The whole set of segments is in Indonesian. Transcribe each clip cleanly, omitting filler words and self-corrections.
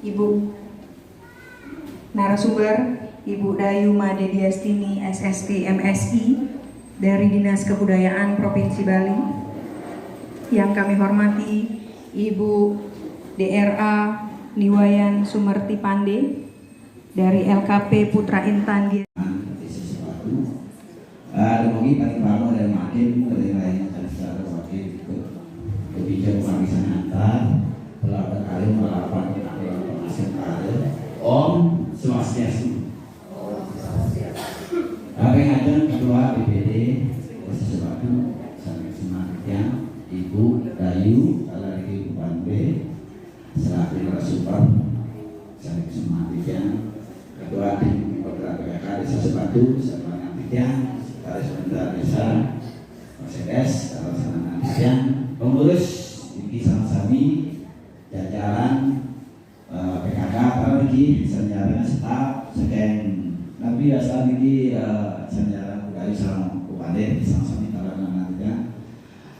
Ibu narasumber Ibu Dayu Made Diastini SST MSI dari Dinas Kebudayaan Provinsi Bali. Yang kami hormati Ibu DRA Niwayan Sumerti Pande dari LKP Putra Intan. Demikian paling lama dari makin dari lainnya dan secara wakil kebijakan parisan antar pelabuhan kali melakukan penghasil kali Om Swastiastu. Apa yang ada ketua BPD sesuatu sampai semangatnya Ibu Dayu salah lagi Bupan B selaku narasumber sampai semangatnya ketua tim Kota PKK Desa Sebatu sama nantinya sebentar desa Mercedes kalau sana nantinya pengurus ini sama-sami jajaran PKK para lagi senjata staf sekian Nabi asal ini senjata budaya sama Bupade sama-sami kalau nantinya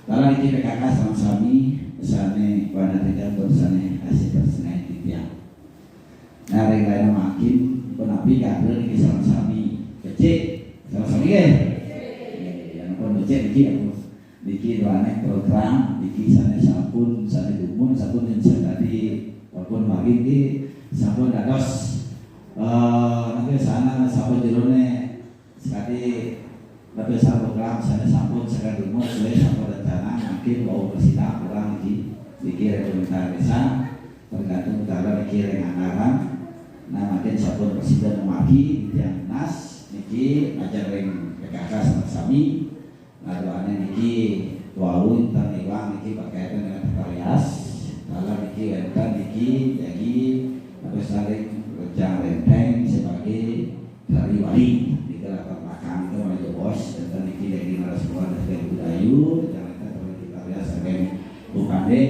kalau ini PKK sama-sami besarnya wanita bersane hasil bersenai tiga nah lain makin penapi kader ini sama-sami kecil sama-sami ya Diki doanya program, Diki sana sampun, sana dumun, sampun yang saya tadi walaupun pagi di sampun dados nanti sana sampun jerone sekali tapi sana program sana sampun sekali dumun, sudah sampun rencana mungkin mau bersidang kurang Diki rekomendasi desa tergantung cara Diki anggaran. Nah makin sampun bersidang magi yang nas, Diki ajar ring PKK sama-sami. Nah doanya niki walu intan iwang niki berkaitan dengan varias kalau niki rentan niki jadi habis saling rejang renteng sebagai dari wali di latar belakang itu oleh bos dan niki dari narasumber dari Budayu jangan terlalu varias sebagai Bupade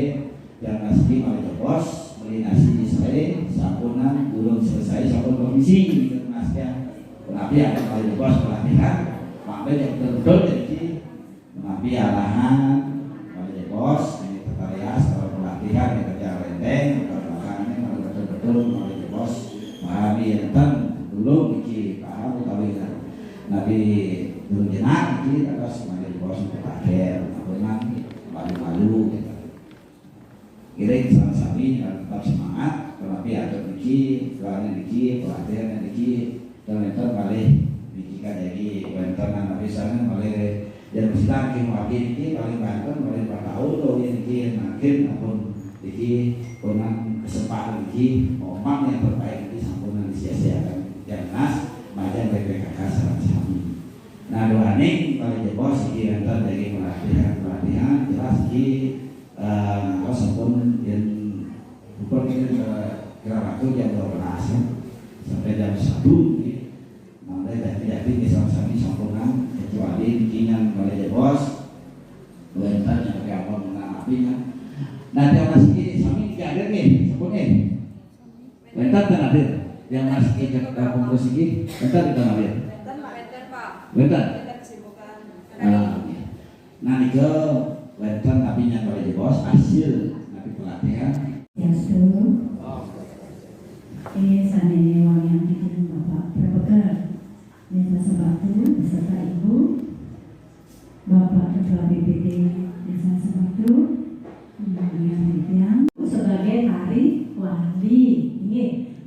yang nasi oleh bos melinasi Israel sampunan belum selesai sampun komisi gitu nasnya pelatihan oleh bos pelatihan makanya yang betul jadi mengambil arahan oleh bos ini terkarias kalau pelatihan yang kerja renteng kalau belakangnya kalau betul-betul oleh bos memahami enten dulu iki paham utawi nabi belum jenak iki terus oleh bos untuk akhir namun malu-malu kira sama-sami tetap semangat tetapi ada iki doanya iki pelatihan iki dan enten balik iki kan jadi enten nabi sana oleh dan mesti kim wakil ini paling banten paling tahu tuh ini makin apun ini punang kesempatan ini momen yang terbaik ini sampunan disia-siakan yang nas macam BPKK sama-sama. Nah doa ini paling bos ini antar dari pelatihan jelas ini kalau sampun yang bukan ini kira waktu jam 12 ya sampai jam 1 ini nanti jadi sama-sama sampunan kecuali bikinan oleh bos lentar yang pakai apa menanggapinya nah yang masih ini sami tidak ada nih sebutnya lentar dan hadir yang masih ke pengurus ini lentar kita hadir lentar nah ini ke lentar tapi yang oleh bos hasil nabi pelatihan ini sanene wong yang bikin bapak berpegang Desa Sebatu beserta Ibu Bapak Ketua BPD Desa Sebatu yang sebagai tari wali ini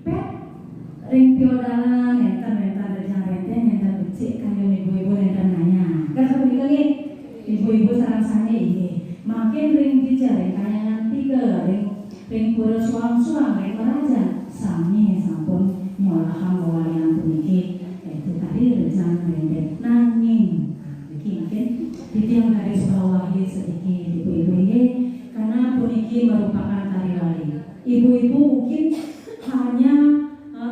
pet ring piodalan enten rejang renten enten becik kan ibu-ibu enten nanya kan seperti ibu-ibu sarang-sarangnya ini makin ring dijari kayangan 3 ring pura suang-suang ring merajan sami sampun nyolahan walian puniki itu tadi rencana pendek nanging mungkin yang garis bawahi sedikit ibu-ibu ini karena puniki merupakan tari wali ibu-ibu mungkin hanya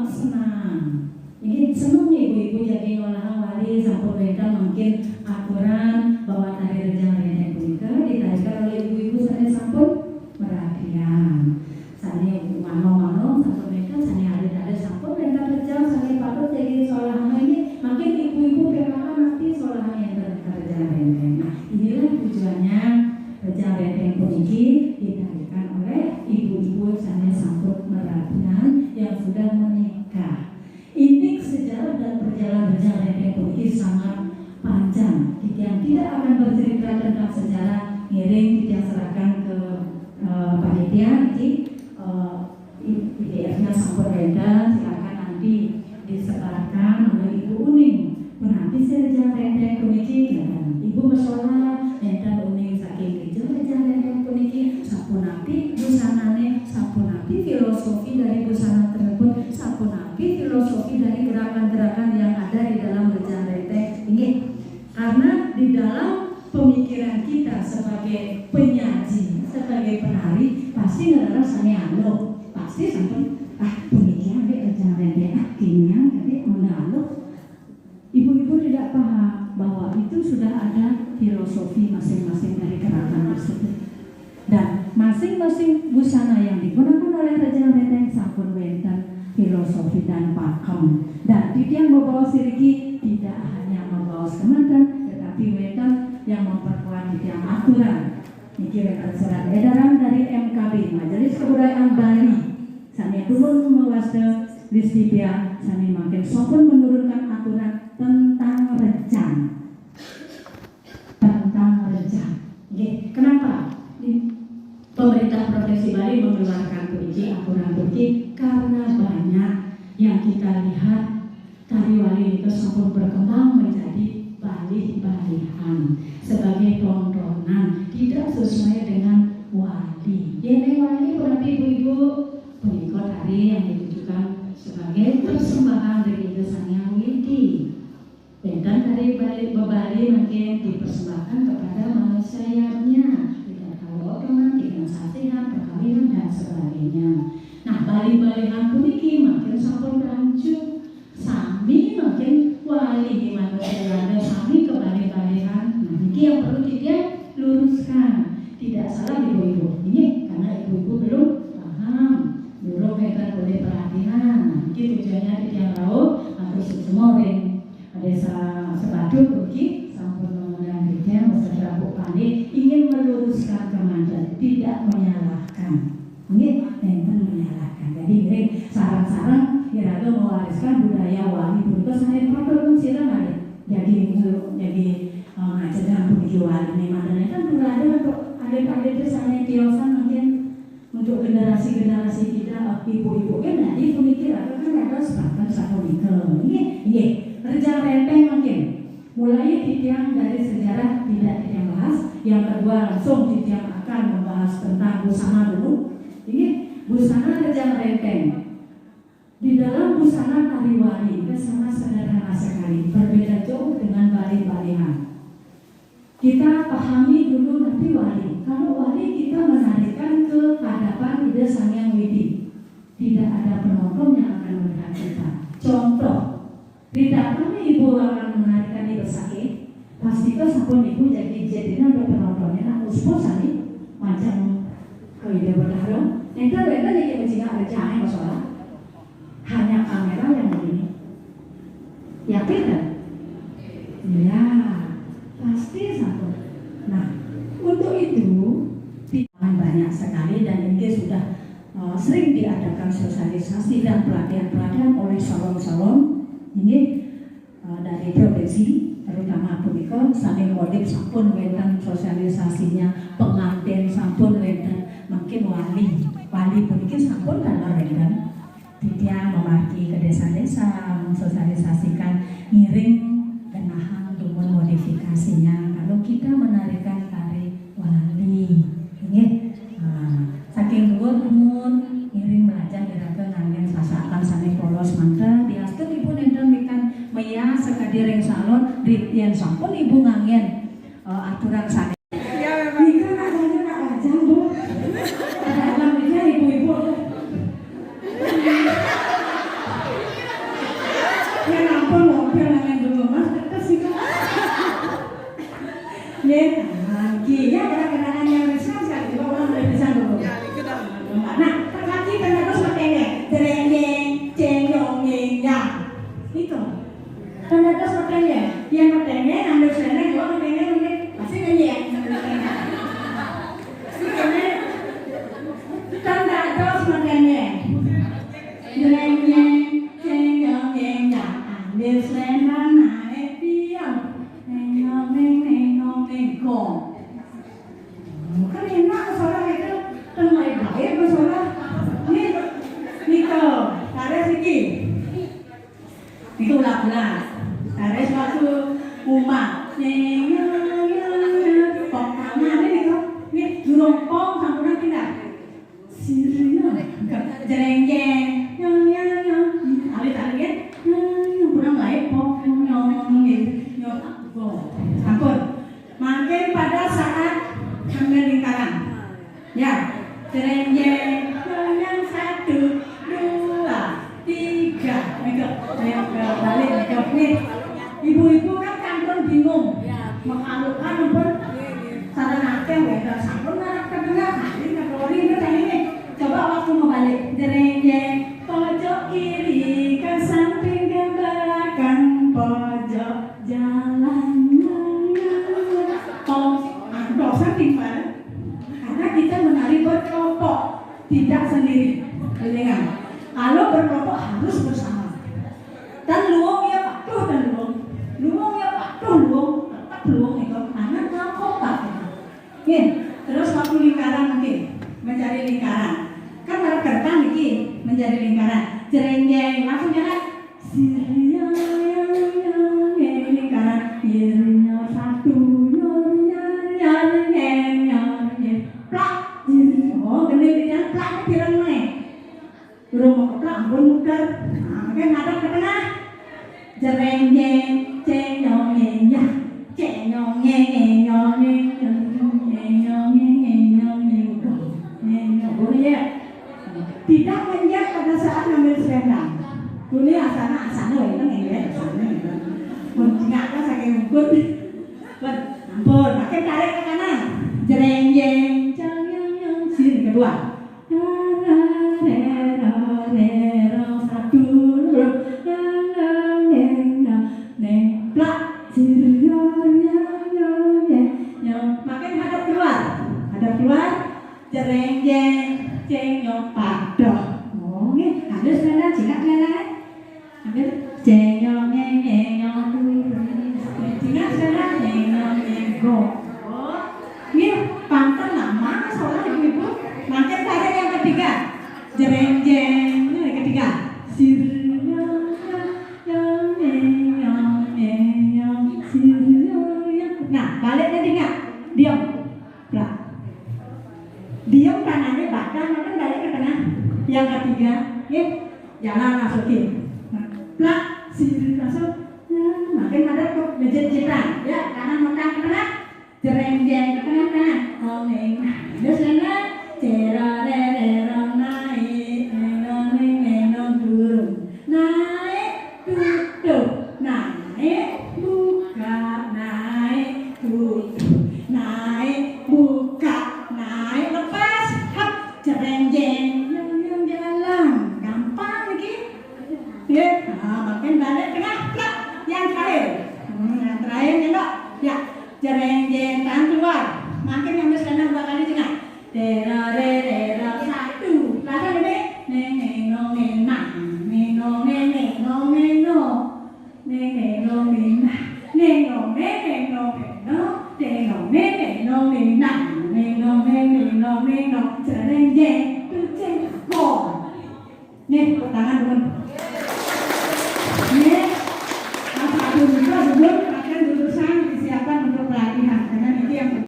senang ini senang ibu-ibu jadi ngolahan wali sampun mereka mungkin aturan bahwa tari rencana pendek punika ditarikan oleh ibu-ibu saya sampun merapian saya mano-mano sampun mereka saya ada sampun mereka berjam saya patut jadi seolah ini makin ibu-ibu PKK nanti seolah yang kerja renteng. Nah inilah tujuannya kerja renteng puniki ditarikan oleh ibu-ibu sana sampun akan bercerita tentang sejarah ngiring kita serahkan ke panitia nanti PDF-nya sampun beda, silakan nanti disebarkan oleh Ibu Uning. Berarti sejarah rendeng puniki Ibu masalah enten Uning saking itu sejarah rendeng puniki sapunapi busanane, sapunapi filosofi dari busana tersebut, sapunapi filosofi dari gerakan-gerakan yang ada di dalam sejarah rendeng ini. Karena di dalam pemikiran kita sebagai penyaji, sebagai penari, pasti adalah rasanya pasti sampai pemikiran sejarah rendeng akhirnya jadi ibu-ibu tidak paham bahwa itu sudah ada filosofi masing-masing dari gerakan tersebut, dan masing-masing busana yang digunakan oleh Raja Rendeng sampun wonten filosofi dan pakem, dan yang membawa siriki tidak hanya membawa kementerian tetapi wonten yang memperkuat yang aturan. Niki wonten surat edaran dari MKB Majelis Kebudayaan Bali sami turun mewaste Listipia sami makin sopun menurunkan aturan tentang rencana. Kenapa pemerintah Provinsi Bali mengeluarkan aturan kunci? Karena banyak yang kita lihat tari wali itu sempurna berkembang menjadi bali-balihan sebagai tontonan, tidak sesuai dengan wali. Ini wali berarti ibu-ibu pengikut tari yang ditujukan sebagai persembahan dari Sang Hyang Widi. Dan tari Bali makin dipersembahkan kepada manusianya, tidak tahu dengan sasihan, perkawinan dan sebagainya. Nah, bali-balihan puniki makin sampun rancu, sami makin wali di manusia, sami ke bali-balihan. Nah, ini yang perlu kita luruskan. Tidak salah ibu-ibu ini, karena ibu-ibu belum paham, belum boleh perhatian. Nah, ini tujuannya tidak tahu atau semua desa Sebadu Ruki sampun mengundang dia beserta Bu Pani ingin meluruskan kemandan, tidak menyalahkan. Ini enten menyalahkan. Jadi ini sarang-sarang kira-kira mewariskan budaya wali itu sampai produk silang ada. Jadi ngajaran budaya wali ini makanya kan berada untuk adik-adik desanya tiosan mungkin untuk generasi-generasi kita ibu-ibu kan jadi pemikir kan ada sebagian satu mikro. Ini Rencana Rendeng makin mulai titiang dari sejarah tidak titiang bahas. Yang kedua langsung titiang akan membahas tentang busana dulu. Ini busana Rencana Rendeng. Di dalam busana tari wali itu sangat sederhana sekali, berbeda jauh dengan bali-balihan. Kita pahami dulu nanti wali. Kalau wali kita menarikan ke hadapan Ide Sang Hyang Widi, tidak ada penonton yang akan melihat kita. Contoh, tidak pernah ibu akan menarikan ibu sakit, pasti ke sampun ibu jadinya ada penontonnya. Nah, uspos sani macam ke ide berdarah. Yang kedua jadi macam ada jangan masalah. Hanya kamera yang begini. Yakin kan? Ya, pasti sampun. Nah, untuk itu banyak sekali dan ini sudah sering diadakan sosialisasi dan pelatihan-pelatihan oleh salon-salon. Ini dari provinsi terutama punika sami modif sampun wonten sosialisasinya, pengantin sampun wonten, makin wali puniki sampun kana wonten titiang memarki ke desa-desa mensosialisasikan ngiring genahan dumun modifikasinya. Kalau kita menarikan tari wali ini saking dhuwur mun ngiring belajar gerakan angin sasakan sami polos mantra diastun ibu nenten mikan meya sekadireng salon yen sampun ibu ngangen aturan sane. Ya memang. Nika adanya nak aja, Bu. Alhamdulillah ibu-ibu. Ya ampun mobil ngangen dulu Mas, tetes sih Kak. Nih, ya kenangan yang besar sekali, orang udah bisa dulu. Nah, kaki terus matene, jereng, cengong, ya. Itu. Tanda terus matene, yang matene, ambil selendang, gua matene, pasti nyanyi ya. Jereng jeng, nyong nyong nyong. Alit alit, nyong kurang baik, nyong nyong nyong. Ampun. Makin pada saat ambil lingkaran. Ya, jereng jeng, nyong nyong 1, 2, 3. Ayo balik nih. Ibu-ibu kan kantong bingung. Mengalurkan ampun. Saran akeh weda sampun ngarep ketengah kali ngeklori ini. Coba waktu mau balik. Jereng jeng, pojok kiri ke samping ke belakang, pojok jalan. Dosa gimana? Karena kita menari berkelompok, tidak sendiri. Dengar. Kalau berkelompok harus bersama. Dan luang ya patuh dan luang ya patuh tetap luang itu karena kompak. Nih, terus waktu lingkaran mungkin mencari lingkaran. Kan harus kertas nih mencari lingkaran. Jereng jeng langsung jalan. Siriang lingkaran. Sirinya 1. Plak, oh gede-gedean plaknya pirang nih. Rumah plak ampun muter. Nah, kan ngadep ke tengah. Jereng jeng, cenyong ya, cenyong nyong boleh ya. Tidak menjat pada saat ngambil selendang. Boleh asana itu nggak asana. Nggak ada saking ukur. Ampun, pakai tarik ke kanan. Jereng jeng, cenyong sini kedua. Makin hadap keluar, jereng jeng, cenyong padoh. Oh, nih, ada selendang, jingak selendang. Ambil cenyong nyong, jingak selendang, nyong. Oh, nih pantun lama, soalnya ibu-ibu. Makin tarik yang ketiga, jereng jeng, yang ketiga, nah, baliknya tinggal, diam, plak. Diam kanannya badan, makan balik ke tengah. Yang ketiga, jalan masukin. Plak, masuk. Makin ada kok menjejitkan, ya kanan makan ke tengah, jereng jeng ke tengah. Oh neng, ada sana, cerarererong naik, nenong turun, naik tutup, naik buka, naik tutup, naik buka, naik lepas, hap, jereng jeng, yang jalan, gampang lagi. Ya, makin balik tengah, plak, yang terakhir, yang terakhir nyendok, ya, jereng jeng tangan keluar, makin ngambil selendang 2 kali tengah, terarererong 1, langsung ini, nenong nenang, nenong nenong nenong, nenong nenang, nenong nenong nenong, nenong nenong nenang, nenong nenong nenong, jereng jeng, tuh jeng, nih tangan teman.